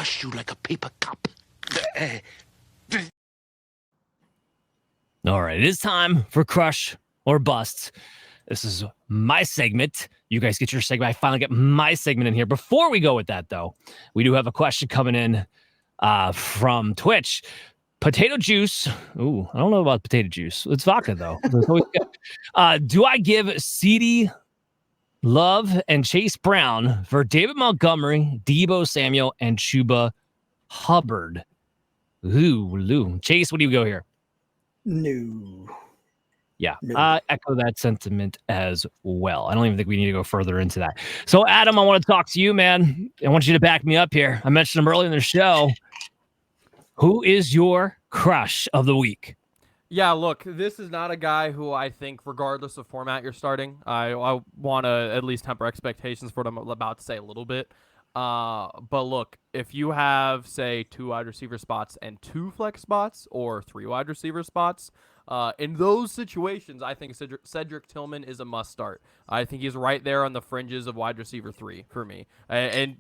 crush you like a paper cup. All right, it is time for Crush or Bust. This is my segment. You guys get your segment. I finally get my segment in here. Before we go with that, though, we do have a question coming in from Twitch. Potato juice. Ooh, I don't know about potato juice. It's vodka, though. Do I give CeeDee Love and Chase Brown for David Montgomery, Deebo Samuel, and Chuba Hubbard? Ooh. Chase, what do you go here? No. Yeah, no. Echo that sentiment as well. I don't even think we need to go further into that. So, Adam, I want to talk to you, man. I want you to back me up here. I mentioned him earlier in the show. Who is your crush of the week? Yeah, look, this is not a guy who I think, regardless of format you're starting, I want to at least temper expectations for what I'm about to say a little bit. But look, if you have, say, 2 wide receiver spots and 2 flex spots or 3 wide receiver spots, in those situations, I think Cedric Tillman is a must start. I think he's right there on the fringes of wide receiver 3 for me. And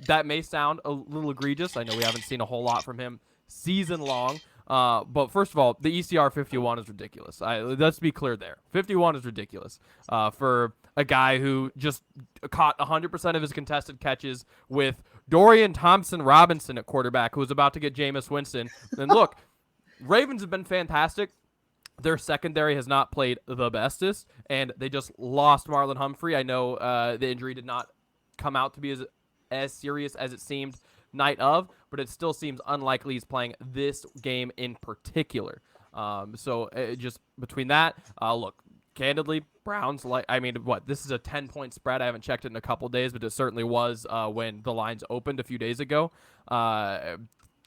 that may sound a little egregious. I know we haven't seen a whole lot from him season long. But first of all, the ECR 51 is ridiculous. Let's be clear there. 51 is ridiculous for a guy who just caught 100% of his contested catches with Dorian Thompson-Robinson at quarterback, who was about to get Jameis Winston. And look, Ravens have been fantastic. Their secondary has not played the bestest, and they just lost Marlon Humphrey. I know the injury did not come out to be as serious as it seemed night of, but it still seems unlikely he's playing this game in particular. So just between that, look, candidly, Browns, this is a 10-point spread. I haven't checked it in a couple days, but it certainly was when the lines opened a few days ago.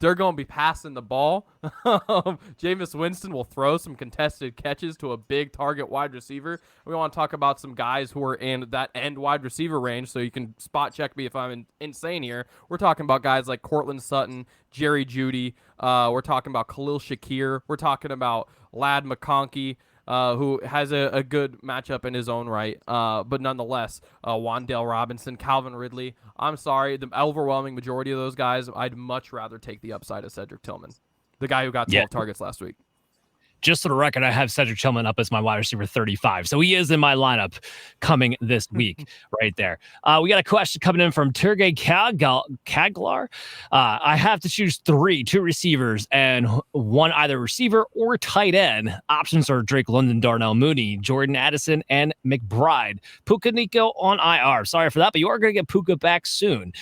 They're going to be passing the ball. Jameis Winston will throw some contested catches to a big target wide receiver. We want to talk about some guys who are in that end wide receiver range, so you can spot check me if I'm insane here. We're talking about guys like Cortland Sutton, Jerry Jeudy. We're talking about Khalil Shakir. We're talking about Ladd McConkey, who has a good matchup in his own right. But nonetheless, Wan'Dale Robinson, Calvin Ridley. I'm sorry, the overwhelming majority of those guys, I'd much rather take the upside of Cedric Tillman, the guy who got 12 targets last week. Just for the record, I have Cedric Tillman up as my wide receiver 35. So he is in my lineup coming this week right there. We got a question coming in from Turgay Kaglar. I have to choose 2 receivers and 1 either receiver or tight end. Options are Drake London, Darnell Mooney, Jordan Addison, and McBride. Puka Nico on IR. Sorry for that, but you are going to get Puka back soon.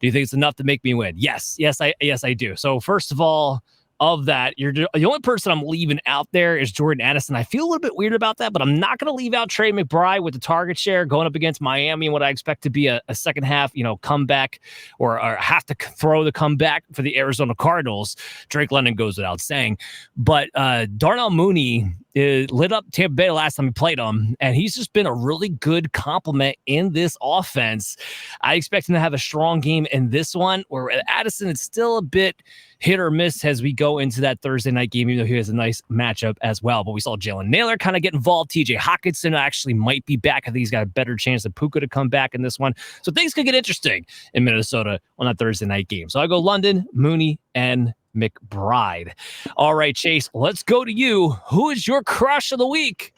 Do you think it's enough to make me win? Yes, I do. So first of all, of that, the only person I'm leaving out there is Jordan Addison. I feel a little bit weird about that, but I'm not going to leave out Trey McBride with the target share going up against Miami and what I expect to be a second half, comeback or have to throw the comeback for the Arizona Cardinals. Drake London goes without saying, but Darnell Mooney lit up Tampa Bay last time we played him, and he's just been a really good complement in this offense. I expect him to have a strong game in this one, where Addison is still a bit hit or miss as we go into that Thursday night game, even though he has a nice matchup as well. But we saw Jalen Naylor kind of get involved. TJ Hawkinson actually might be back. I think he's got a better chance than Puka to come back in this one. So things could get interesting in Minnesota on that Thursday night game. So I go London, Mooney, and McBride. All right, Chase, let's go to you. Who is your crush of the week?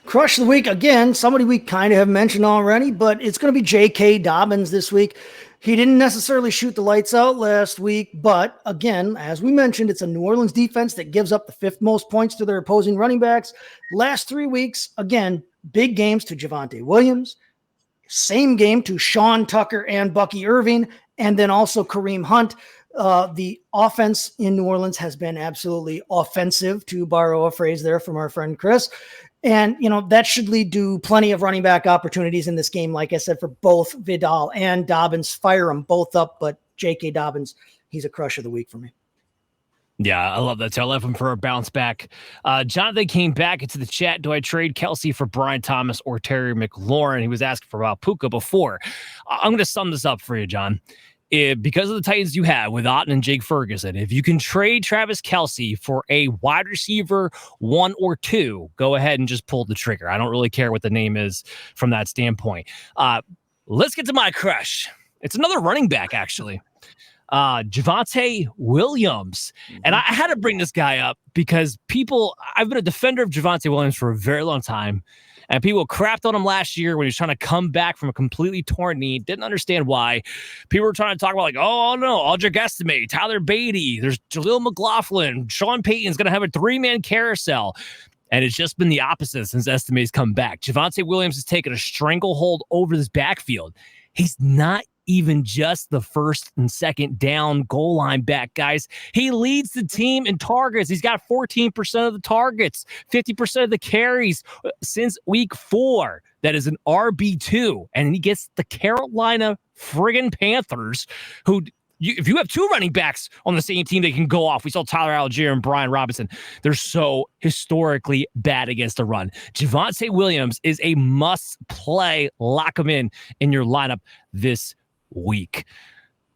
Crush of the week, again, somebody we kind of have mentioned already, but it's going to be J.K. Dobbins this week. He didn't necessarily shoot the lights out last week, but again, as we mentioned, it's a New Orleans defense that gives up the 5th most points to their opposing running backs. Last 3 weeks, again, big games to Javonte Williams, same game to Sean Tucker and Bucky Irving, and then also Kareem Hunt. The offense in New Orleans has been absolutely offensive, to borrow a phrase there from our friend Chris. And, that should lead to plenty of running back opportunities in this game. Like I said, for both Vidal and Dobbins, fire them both up. But J.K. Dobbins, he's a crush of the week for me. Yeah, I love that. So I left him for a bounce back. Jonathan came back into the chat. Do I trade Kelsey for Brian Thomas or Terry McLaurin? He was asking for about Puka before. I'm going to sum this up for you, John. Because of the Titans you have with Otten and Jake Ferguson, if you can trade Travis Kelce for a wide receiver 1 or 2, go ahead and just pull the trigger. I don't really care what the name is from that standpoint. Let's get to my crush. It's another running back, actually. Javonte Williams. And I had to bring this guy up because I've been a defender of Javonte Williams for a very long time. And people crapped on him last year when he was trying to come back from a completely torn knee. Didn't understand why. People were trying to talk about like, oh no, Audric Estime, Tyler Beatty, there's Jaleel McLaughlin, Sean Payton's going to have a 3-man carousel. And it's just been the opposite since Estime's come back. Javonte Williams has taken a stranglehold over this backfield. He's not even just the first and second down goal line back, guys. He leads the team in targets. He's got 14% of the targets, 50% of the carries since week 4. That is an RB2. And he gets the Carolina friggin' Panthers, who if you have 2 running backs on the same team, they can go off. We saw Tyler Algier and Brian Robinson. They're so historically bad against the run. Javonte Williams is a must-play. Lock him in your lineup this week.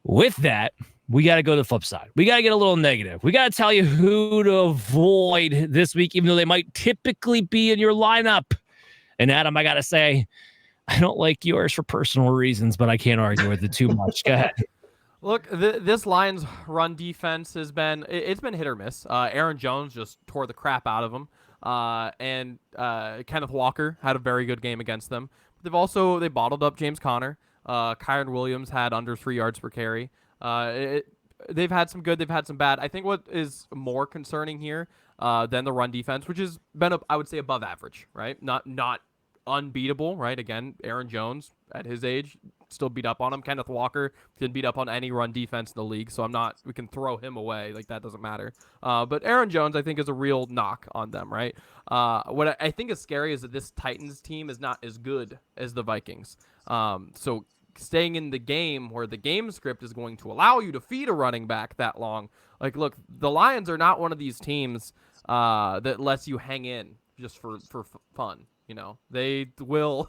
With that, we got to go to the flip side. We got to get a little negative. We got to tell you who to avoid this week, even though they might typically be in your lineup. And Adam, I got to say, I don't like yours for personal reasons, but I can't argue with it too much. Go ahead. Look, this Lions run defense has been hit or miss. Aaron Jones just tore the crap out of them. And Kenneth Walker had a very good game against them. They bottled up James Conner. Kyron Williams had under 3 yards per carry. They've had some good, they've had some bad. I think what is more concerning here than the run defense, which has been, I would say, above average, right? Not unbeatable, right? Again, Aaron Jones at his age still beat up on him. Kenneth Walker didn't beat up on any run defense in the league, so we can throw him away. Like, that doesn't matter. But Aaron Jones, I think, is a real knock on them, right? What I think is scary is that this Titans team is not as good as the Vikings. So staying in the game where the game script is going to allow you to feed a running back that long. Like, look, the Lions are not one of these teams that lets you hang in just for fun. You know, they will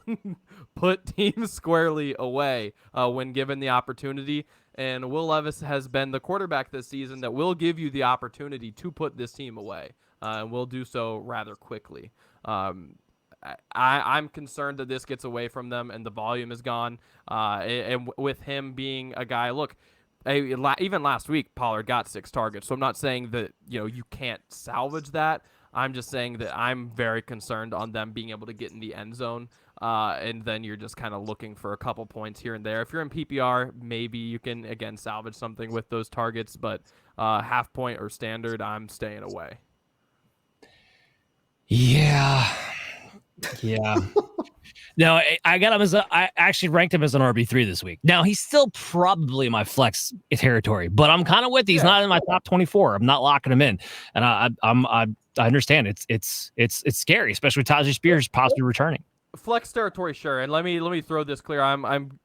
put teams squarely away when given the opportunity. And Will Levis has been the quarterback this season that will give you the opportunity to put this team away, and will do so rather quickly. I'm concerned that this gets away from them and the volume is gone. And with him being a guy, look, even last week, Pollard got 6 targets. So I'm not saying that, you can't salvage that. I'm just saying that I'm very concerned on them being able to get in the end zone. And then you're just kind of looking for a couple points here and there. If you're in PPR, maybe you can, again, salvage something with those targets. But half point or standard, I'm staying away. Yeah. No, I got him I actually ranked him as an RB3 this week. Now, he's still probably my flex territory, but I'm kind of with you. He's not in my top 24. I'm not locking him in. And I understand it's scary, especially with Tajay Spears possibly returning. Flex territory, sure. And let me throw this clear. I'm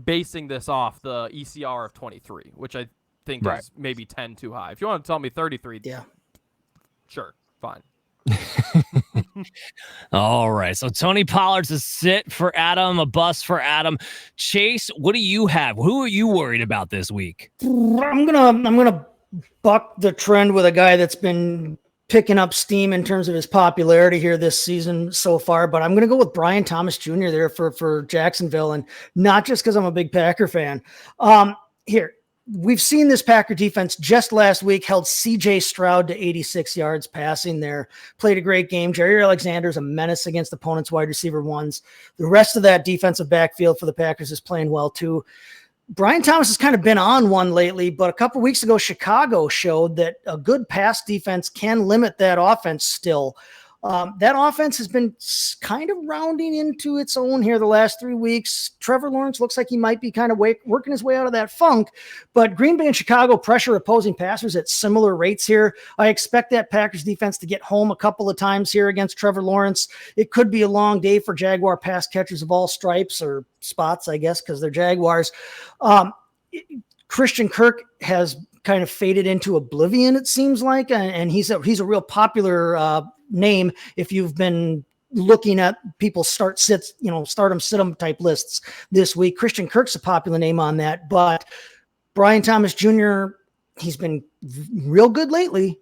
basing this off the ECR of 23, which I think is maybe 10 too high. If you want to tell me 33, sure, fine. All right. So Tony Pollard's a sit for Adam, a bust for Adam. Chase, what do you have? Who are you worried about this week? I'm gonna buck the trend with a guy that's been picking up steam in terms of his popularity here this season so far, but I'm gonna go with Brian Thomas Jr. there for Jacksonville, and not just because I'm a big Packer fan. Here. We've seen this Packer defense just last week held CJ Stroud to 86 yards passing there, played a great game. Jair Alexander's a menace against opponents' wide receiver ones. The rest of that defensive backfield for the Packers is playing well too. Brian Thomas has kind of been on one lately, but a couple weeks ago, Chicago showed that a good pass defense can limit that offense still. That offense has been kind of rounding into its own here the last 3 weeks. Trevor Lawrence looks like he might be kind of working his way out of that funk, but Green Bay and Chicago pressure opposing passers at similar rates here. I expect that Packers defense to get home a couple of times here against Trevor Lawrence. It could be a long day for Jaguar pass catchers of all stripes or spots, I guess, because they're Jaguars. Christian Kirk has kind of faded into oblivion, it seems like, and he's a real popular name if you've been looking at people start 'em, sit 'em type lists this week. Christian Kirk's a popular name on that, but Brian Thomas Jr., he's been real good lately,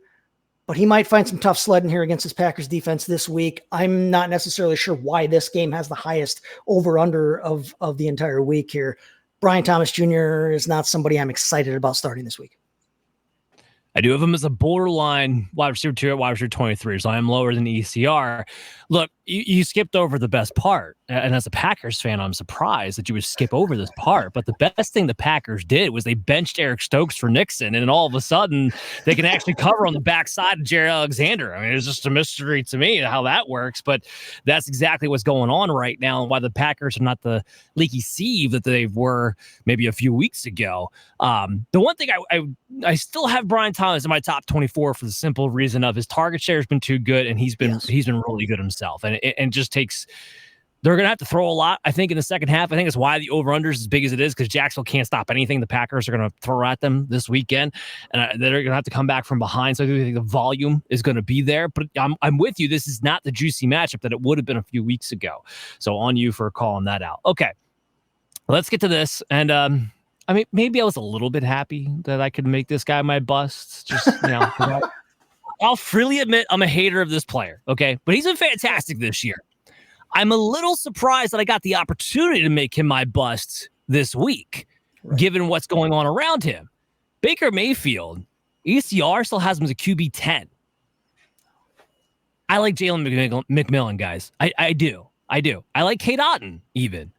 but he might find some tough sledding here against his Packers defense this week. I'm not necessarily sure why this game has the highest over-under of the entire week here. Brian Thomas Jr. is not somebody I'm excited about starting this week. I do have him as a borderline wide receiver 2 at wide receiver 23, so I am lower than ECR. Look, you skipped over the best part. And as a Packers fan, I'm surprised that you would skip over this part. But the best thing the Packers did was they benched Eric Stokes for Nixon, and then all of a sudden they can actually cover on the backside of Jared Alexander. I mean, it's just a mystery to me how that works, but that's exactly what's going on right now and why the Packers are not the leaky sieve that they were maybe a few weeks ago. The one thing I still have Brian Thomas in my top 24 for the simple reason of his target share has been too good, and he's been really good himself, and it just takes. They're going to have to throw a lot, I think, in the second half. I think it's why the over-under is as big as it is, because Jacksonville can't stop anything the Packers are going to throw at them this weekend, and they're going to have to come back from behind. So I do think the volume is going to be there. But I'm with you. This is not the juicy matchup that it would have been a few weeks ago. So on you for calling that out. Okay, let's get to this. And I mean, maybe I was a little bit happy that I could make this guy my bust. Just, I'll freely admit I'm a hater of this player, okay? But he's been fantastic this year. I'm a little surprised that I got the opportunity to make him my bust this week, given what's going on around him. Baker Mayfield, ECR still has him as a QB 10. I like Jalen McMillan, guys. I do. I like Kate Otten, even.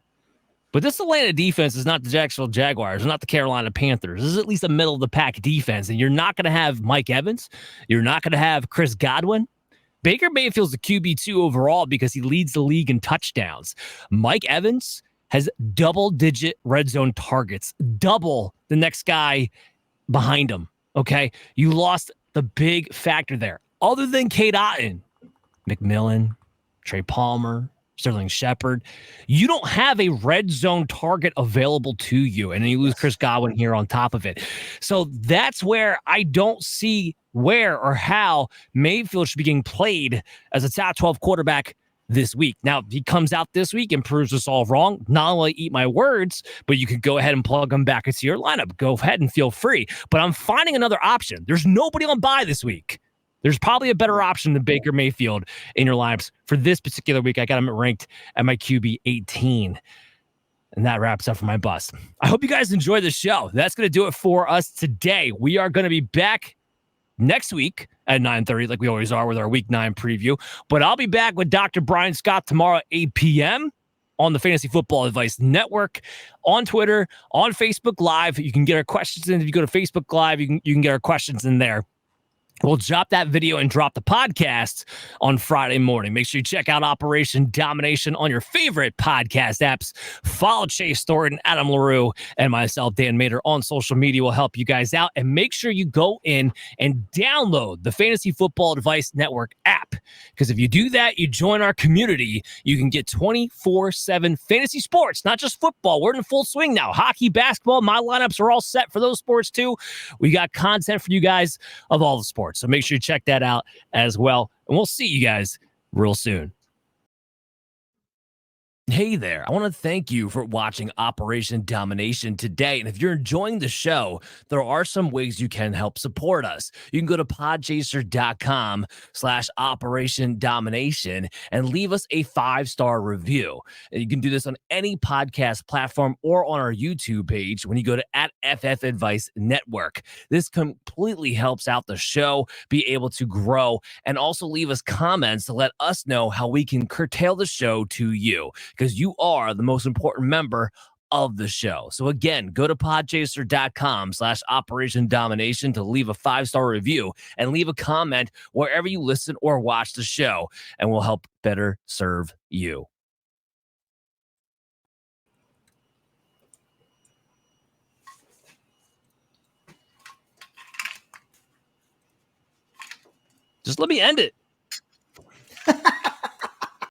But this Atlanta defense is not the Jacksonville Jaguars, not the Carolina Panthers. This is at least a middle-of-the-pack defense, and you're not going to have Mike Evans. You're not going to have Chris Godwin. Baker Mayfield's a QB2 overall because he leads the league in touchdowns. Mike Evans has double-digit red zone targets, double the next guy behind him, okay? You lost the big factor there. Other than Kate Otten, McMillan, Trey Palmer, Sterling Shepard, you don't have a red zone target available to you, and then you lose Chris Godwin here on top of it. So that's where I don't see where or how Mayfield should be getting played as a top 12 quarterback this week. Now, if he comes out this week and proves us all wrong, not only eat my words, but you can go ahead and plug him back into your lineup. Go ahead and feel free. But I'm finding another option. There's nobody on bye this week. There's probably a better option than Baker Mayfield in your lineups for this particular week. I got him ranked at my QB 18. And that wraps up for my bust. I hope you guys enjoy the show. That's going to do it for us today. We are going to be back next week at 9:30, like we always are with our Week 9 preview. But I'll be back with Dr. Brian Scott tomorrow at 8 p.m. on the Fantasy Football Advice Network, on Twitter, on Facebook Live. You can get our questions in. If you go to Facebook Live, you can get our questions in there. We'll drop that video and drop the podcast on Friday morning. Make sure you check out Operation Domination on your favorite podcast apps. Follow Chase Thornton, Adam LaRue, and myself, Dan Mader, on social media. Will help you guys out. And make sure you go in and download the Fantasy Football Advice Network app. Because if you do that, you join our community, you can get 24/7 fantasy sports, not just football. We're in full swing now. Hockey, basketball, my lineups are all set for those sports too. We got content for you guys of all the sports. So make sure you check that out as well. And we'll see you guys real soon. Hey there. I want to thank you for watching Operation Domination today. And if you're enjoying the show, there are some ways you can help support us. You can go to podchaser.com/Operation Domination and leave us a 5-star review. And you can do this on any podcast platform or on our YouTube page when you go to @FF Advice Network. This completely helps out the show be able to grow, and also leave us comments to let us know how we can curtail the show to you, because you are the most important member of the show. So again, go to podchaser.com/Operation Domination to leave a 5-star review and leave a comment wherever you listen or watch the show, and we'll help better serve you. Just let me end it.